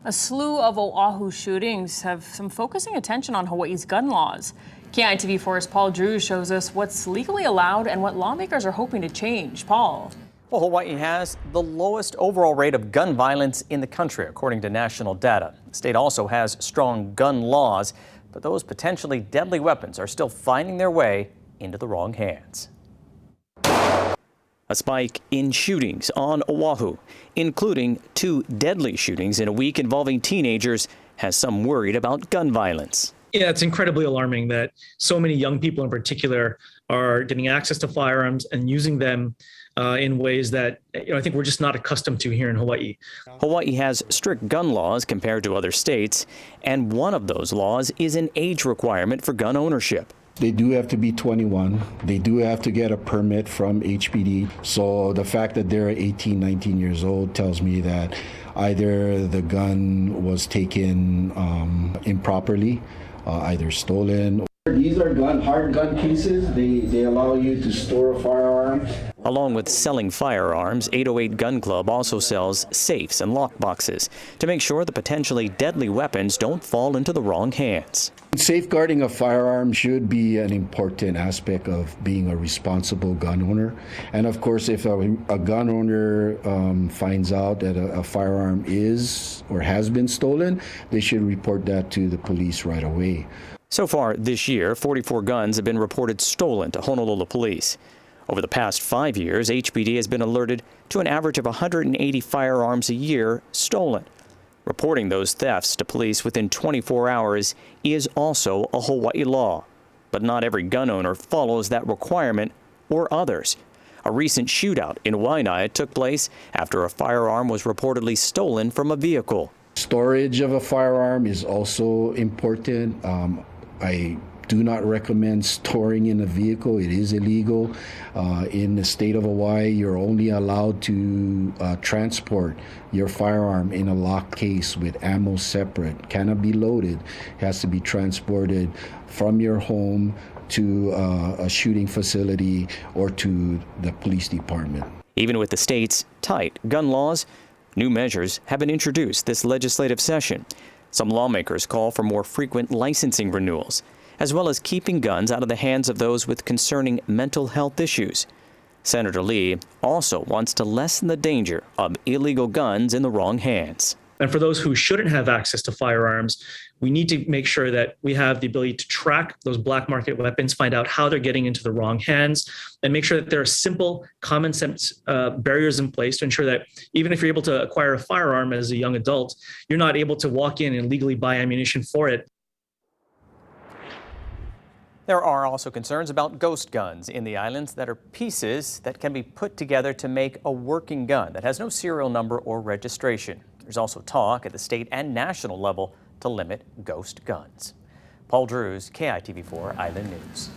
A slew of Oahu shootings have some focusing attention on Hawaii's gun laws. KITV4's Paul Drews shows us what's legally allowed and what lawmakers are hoping to change. Paul. Well, Hawaii has the lowest overall rate of gun violence in the country, according to national data. The state also has strong gun laws, but those potentially deadly weapons are still finding their way into the wrong hands. A spike in shootings on Oahu, including 2 deadly shootings in a week involving teenagers, has some worried about gun violence. Yeah, it's incredibly alarming that so many young people in particular are getting access to firearms and using them in ways that I think we're just not accustomed to here in Hawaii. Hawaii has strict gun laws compared to other states, and one of those laws is an age requirement for gun ownership. They do have to be 21. They do have to get a permit from HPD. So the fact that they're 18, 19 years old tells me that either the gun was taken improperly, either stolen. These are hard gun cases. They allow you to store a firearm. Along with selling firearms, 808 Gun Club also sells safes and lockboxes to make sure the potentially deadly weapons don't fall into the wrong hands. Safeguarding a firearm should be an important aspect of being a responsible gun owner. And of course, if a gun owner finds out that a firearm is or has been stolen, they should report that to the police right away. So far this year, 44 guns have been reported stolen to Honolulu police. Over the past 5 years, HPD has been alerted to an average of 180 firearms a year stolen. Reporting those thefts to police within 24 hours is also a Hawaii law. But not every gun owner follows that requirement or others. A recent shootout in Waianae took place after a firearm was reportedly stolen from a vehicle. Storage of a firearm is also important. I do not recommend storing in a vehicle. It is illegal. In the state of Hawaii, you're only allowed to transport your firearm in a locked case with ammo separate. Cannot be loaded. It has to be transported from your home to a shooting facility or to the police department. Even with the state's tight gun laws, new measures have been introduced this legislative session. Some lawmakers call for more frequent licensing renewals, as well as keeping guns out of the hands of those with concerning mental health issues. Senator Lee also wants to lessen the danger of illegal guns in the wrong hands. And for those who shouldn't have access to firearms, we need to make sure that we have the ability to track those black market weapons, find out how they're getting into the wrong hands, and make sure that there are simple, common sense barriers in place to ensure that even if you're able to acquire a firearm as a young adult, you're not able to walk in and legally buy ammunition for it. There are also concerns about ghost guns in the islands that are pieces that can be put together to make a working gun that has no serial number or registration. There's also talk at the state and national level to limit ghost guns. Paul Drews, KITV4 Island News.